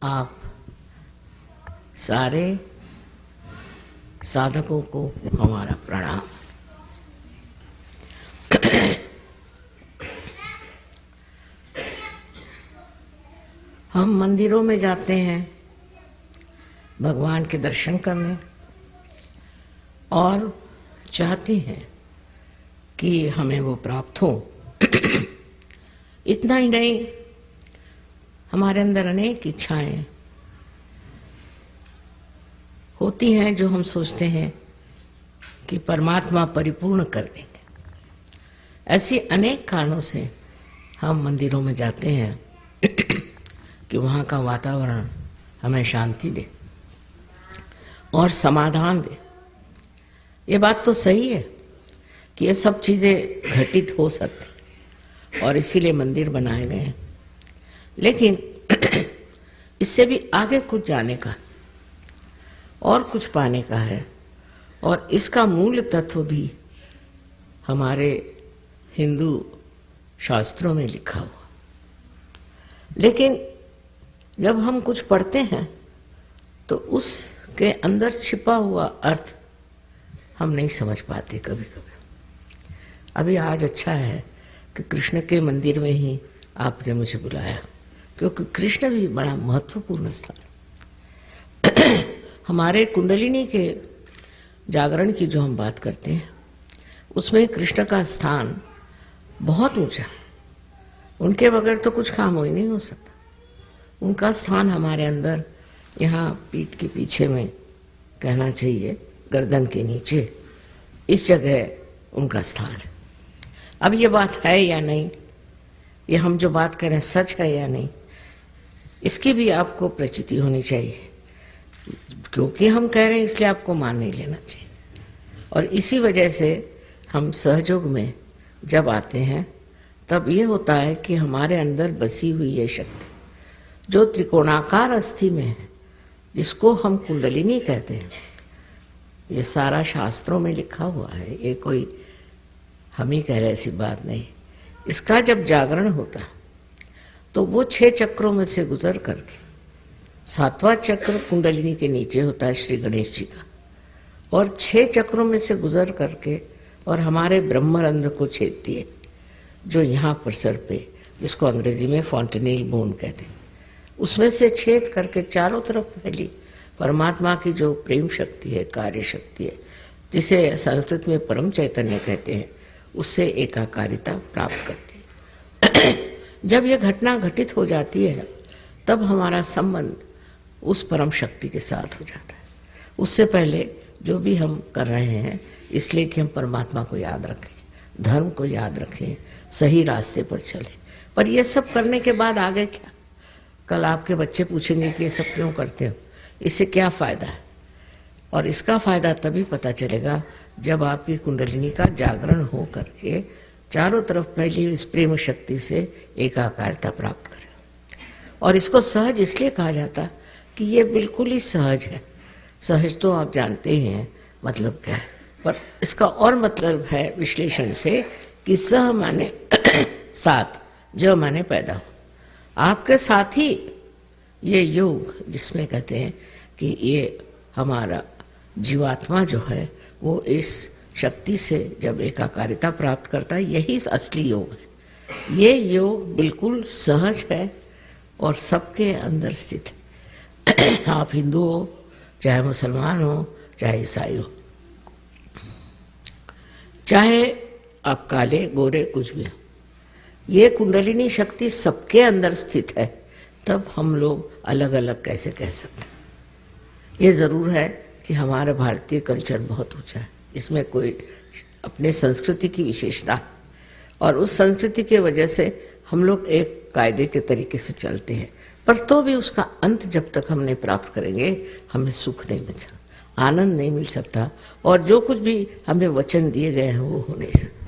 आप सारे साधकों को हमारा प्रणाम। हम मंदिरों में जाते हैं भगवान के दर्शन करने और चाहते हैं कि हमें वो प्राप्त हो। इतना ही नहीं, हमारे अंदर अनेक इच्छाएं होती हैं जो हम सोचते हैं कि परमात्मा परिपूर्ण कर देंगे। ऐसी अनेक कारणों से हम मंदिरों में जाते हैं कि वहाँ का वातावरण हमें शांति दे और समाधान दे। ये बात तो सही है कि ये सब चीज़ें घटित हो सकती और इसीलिए मंदिर बनाए गए हैं, लेकिन इससे भी आगे कुछ जाने का और कुछ पाने का है, और इसका मूल तत्व भी हमारे हिंदू शास्त्रों में लिखा हुआ। लेकिन जब हम कुछ पढ़ते हैं तो उसके अंदर छिपा हुआ अर्थ हम नहीं समझ पाते कभी कभी। अभी आज अच्छा है कि कृष्ण के मंदिर में ही आपने मुझे बुलाया, क्योंकि कृष्ण भी बड़ा महत्वपूर्ण स्थान है। हमारे कुंडलिनी के जागरण की जो हम बात करते हैं उसमें कृष्ण का स्थान बहुत ऊंचा। उनके बगैर तो कुछ काम ही नहीं हो सकता। उनका स्थान हमारे अंदर, यहाँ पीठ के पीछे में कहना चाहिए, गर्दन के नीचे, इस जगह उनका स्थान है। अब ये बात है या नहीं, ये हम जो बात करें सच है या नहीं, इसकी भी आपको प्रचिति होनी चाहिए। क्योंकि हम कह रहे हैं इसलिए आपको मान नहीं लेना चाहिए। और इसी वजह से हम सहयोग में जब आते हैं तब ये होता है कि हमारे अंदर बसी हुई ये शक्ति जो त्रिकोणाकार अस्थि में है, जिसको हम कुंडलिनी कहते हैं, ये सारा शास्त्रों में लिखा हुआ है, ये कोई हम ही कह रहे ऐसी बात नहीं। इसका जब जागरण होता तो वो 6 चक्रों में से गुजर करके 7वां चक्र कुंडलिनी के नीचे होता है श्री गणेश जी का, और 6 चक्रों में से गुजर करके और हमारे ब्रह्मरंध्र को छेदती है, जो यहाँ पर सर पे, जिसको अंग्रेजी में फॉन्टेनेल बोन कहते हैं, उसमें से छेद करके चारों तरफ फैली परमात्मा की जो प्रेम शक्ति है, कार्य शक्ति है, जिसे संस्कृत में परम चैतन्य कहते हैं, उससे एकाकारिता प्राप्त करती है। जब यह घटना घटित हो जाती है तब हमारा संबंध उस परम शक्ति के साथ हो जाता है। उससे पहले जो भी हम कर रहे हैं इसलिए कि हम परमात्मा को याद रखें, धर्म को याद रखें, सही रास्ते पर चलें। पर यह सब करने के बाद आगे क्या? कल आपके बच्चे पूछेंगे कि ये सब क्यों करते हो, इससे क्या फ़ायदा है? और इसका फ़ायदा तभी पता चलेगा जब आपकी कुंडलिनी का जागरण हो करके चारों तरफ फैली इस प्रेम शक्ति से एकाकारता प्राप्त करें। और इसको सहज इसलिए कहा जाता कि ये बिल्कुल ही सहज है। सहज तो आप जानते ही हैं मतलब क्या है, पर इसका और मतलब है विश्लेषण से कि सह माने साथ, जो माने पैदा हो। आपके साथ ही ये योग, जिसमें कहते हैं कि ये हमारा जीवात्मा जो है वो इस शक्ति से जब एकाकारिता प्राप्त करता है, यही असली योग है। ये योग बिल्कुल सहज है और सबके अंदर स्थित है। आप हिंदू हो, चाहे मुसलमान हो, चाहे ईसाई हो, चाहे आप काले गोरे कुछ भी हो, ये कुंडलिनी शक्ति सबके अंदर स्थित है। तब हम लोग अलग अलग कैसे कह सकते हैं? ये ज़रूर है कि हमारा भारतीय कल्चर बहुत ऊंचा है, इसमें कोई अपने संस्कृति की विशेषता, और उस संस्कृति के वजह से हम लोग एक कायदे के तरीके से चलते हैं, पर तो भी उसका अंत जब तक हम नहीं प्राप्त करेंगे हमें सुख नहीं मिल सकता, आनंद नहीं मिल सकता, और जो कुछ भी हमें वचन दिए गए हैं वो हो नहीं सकता।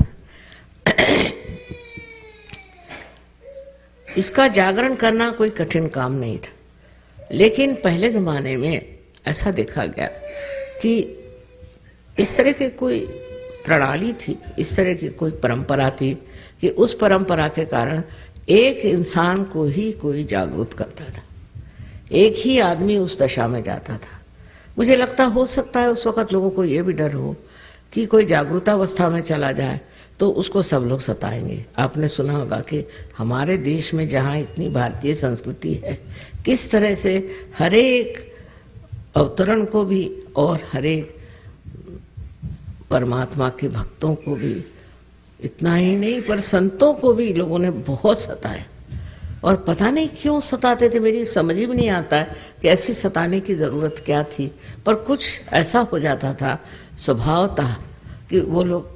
इसका जागरण करना कोई कठिन काम नहीं था, लेकिन पहले ज़माने में ऐसा देखा गया कि इस तरह की कोई प्रणाली थी, इस तरह की कोई परंपरा थी कि उस परंपरा के कारण एक इंसान को ही कोई जागरूक करता था। एक ही आदमी उस दशा में जाता था। मुझे लगता हो सकता है उस वक़्त लोगों को ये भी डर हो कि कोई जागरूकतावस्था में चला जाए तो उसको सब लोग सताएंगे। आपने सुना होगा कि हमारे देश में जहाँ इतनी भारतीय संस्कृति है, किस तरह से हर एक अवतरण को भी और हर एक परमात्मा के भक्तों को भी, इतना ही नहीं पर संतों को भी लोगों ने बहुत सताया। और पता नहीं क्यों सताते थे, मेरी समझ ही में नहीं आता है कि ऐसी सताने की ज़रूरत क्या थी। पर कुछ ऐसा हो जाता था स्वभावतः कि वो लोग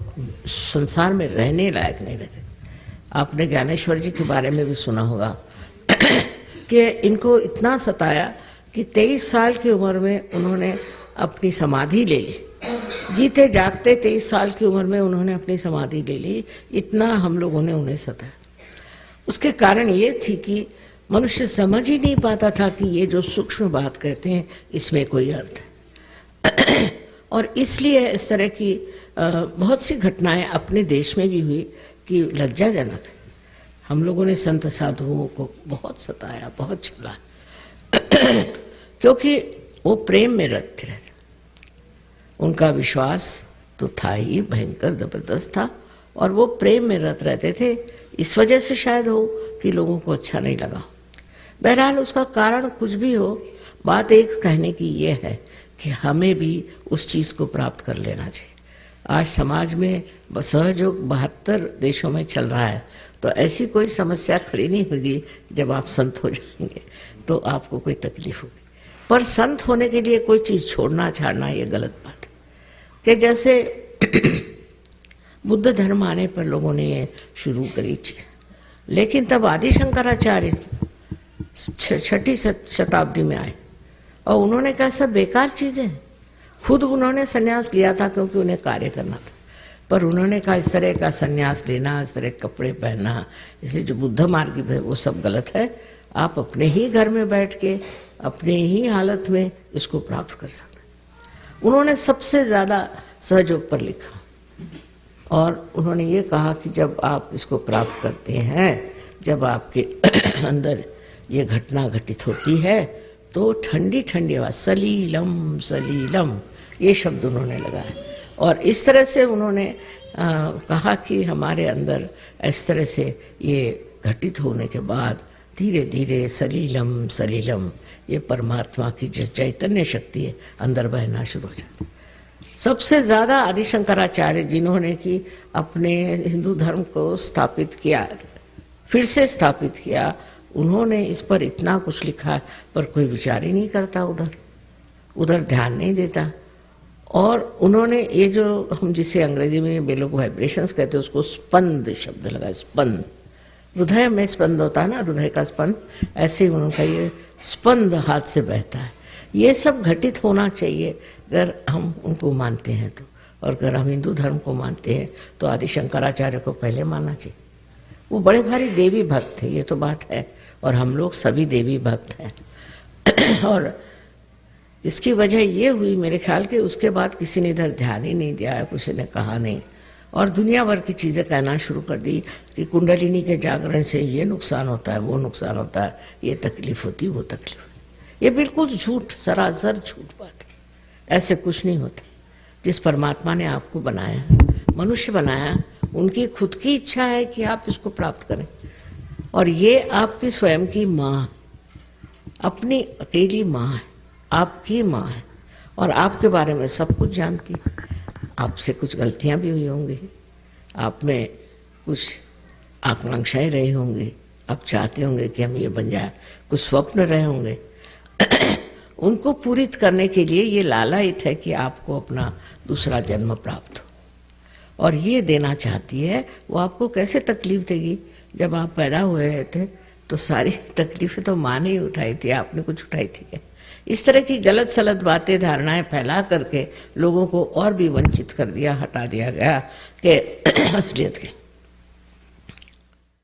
संसार में रहने लायक नहीं रहते। आपने ज्ञानेश्वर जी के बारे में भी सुना होगा कि इनको इतना सताया कि 23 साल की उम्र में उन्होंने अपनी समाधि ले ली। जीते जागते 23 साल की उम्र में उन्होंने अपनी समाधि ले ली। इतना हम लोगों ने उन्हें सताया। उसके कारण ये थी कि मनुष्य समझ ही नहीं पाता था कि ये जो सूक्ष्म बात कहते हैं इसमें कोई अर्थ है। और इसलिए इस तरह की बहुत सी घटनाएं अपने देश में भी हुई कि लज्जाजनक है। हम लोगों ने संत साधुओं को बहुत सताया, बहुत छला क्योंकि वो प्रेम में रत रहते। उनका विश्वास तो था ही, भयंकर जबरदस्त था, और वो प्रेम में रत रहते थे। इस वजह से शायद हो कि लोगों को अच्छा नहीं लगा। बहरहाल उसका कारण कुछ भी हो, बात एक कहने की ये है कि हमें भी उस चीज़ को प्राप्त कर लेना चाहिए। आज समाज में सहयोग 72 देशों में चल रहा है, तो ऐसी कोई समस्या खड़ी नहीं होगी जब आप संत हो जाएंगे तो आपको कोई तकलीफ होगी। पर संत होने के लिए कोई चीज़ छोड़ना छाड़ना ये गलत बात है। कि जैसे बुद्ध धर्म आने पर लोगों ने ये शुरू करी चीज़, लेकिन तब आदि शंकराचार्य 6ठी शताब्दी में आए और उन्होंने कहा सब बेकार चीज़ें हैं। खुद उन्होंने संन्यास लिया था क्योंकि उन्हें कार्य करना था, पर उन्होंने कहा इस तरह का संन्यास लेना, इस तरह के कपड़े पहनना, इसलिए जो बुद्ध मार्ग है वो सब गलत है। आप अपने ही घर में बैठ के अपने ही हालत में इसको प्राप्त कर सकते हैं। उन्होंने सबसे ज़्यादा सहयोग पर लिखा और उन्होंने ये कहा कि जब आप इसको प्राप्त करते हैं, जब आपके अंदर ये घटना घटित होती है तो ठंडी ठंडी आवाज़ सलीलम सलीलम, ये शब्द उन्होंने लगाया। और इस तरह से उन्होंने कहा कि हमारे अंदर इस तरह से ये घटित होने के बाद धीरे धीरे सलीलम सलीलम, ये परमात्मा की जो चैतन्य शक्ति है अंदर बहना शुरू हो जाती है। सबसे ज़्यादा आदि शंकराचार्य जिन्होंने कि अपने हिंदू धर्म को स्थापित किया, फिर से स्थापित किया, उन्होंने इस पर इतना कुछ लिखा, पर कोई विचार ही नहीं करता, उधर ध्यान नहीं देता। और उन्होंने ये जो हम जिसे अंग्रेजी में ये लोग वाइब्रेशंस कहते हैं, उसको स्पंद शब्द लगा। स्पंद, हृदय में स्पंद होता है ना, हृदय का स्पंद, ऐसे ही उनका ये स्पंद हाथ से बहता है। ये सब घटित होना चाहिए अगर हम उनको मानते हैं तो। और अगर हम हिंदू धर्म को मानते हैं तो आदि शंकराचार्य को पहले मानना चाहिए। वो बड़े भारी देवी भक्त थे, ये तो बात है, और हम लोग सभी देवी भक्त हैं। और इसकी वजह ये हुई मेरे ख्याल के उसके बाद किसी ने इधर ध्यान ही नहीं दिया, किसी ने कहा नहीं, और दुनिया भर की चीज़ें कहना शुरू कर दी कि कुंडलिनी के जागरण से ये नुकसान होता है, वो नुकसान होता है, ये तकलीफ होती है, वो तकलीफ। ये बिल्कुल झूठ, सरासर झूठ बात है। ऐसे कुछ नहीं होता। जिस परमात्मा ने आपको बनाया, मनुष्य बनाया, उनकी खुद की इच्छा है कि आप इसको प्राप्त करें। और ये आपकी स्वयं की माँ, अपनी अकेली माँ है, आपकी माँ है, और आपके बारे में सब कुछ जानती है। आपसे कुछ गलतियाँ भी हुई होंगी, आप में कुछ आकांक्षाएं रही होंगी, आप चाहते होंगे कि हम ये बन जाए, कुछ स्वप्न रहे होंगे। उनको पूरित करने के लिए ये लालायित है कि आपको अपना दूसरा जन्म प्राप्त हो, और ये देना चाहती है। वो आपको कैसे तकलीफ देगी? जब आप पैदा हुए थे तो सारी तकलीफें तो माँ ने ही उठाई थी, आपने कुछ उठाई थी क्या? इस तरह की गलत सलत बातें, धारणाएं फैला करके लोगों को और भी वंचित कर दिया, हटा दिया गया कि असलियत के।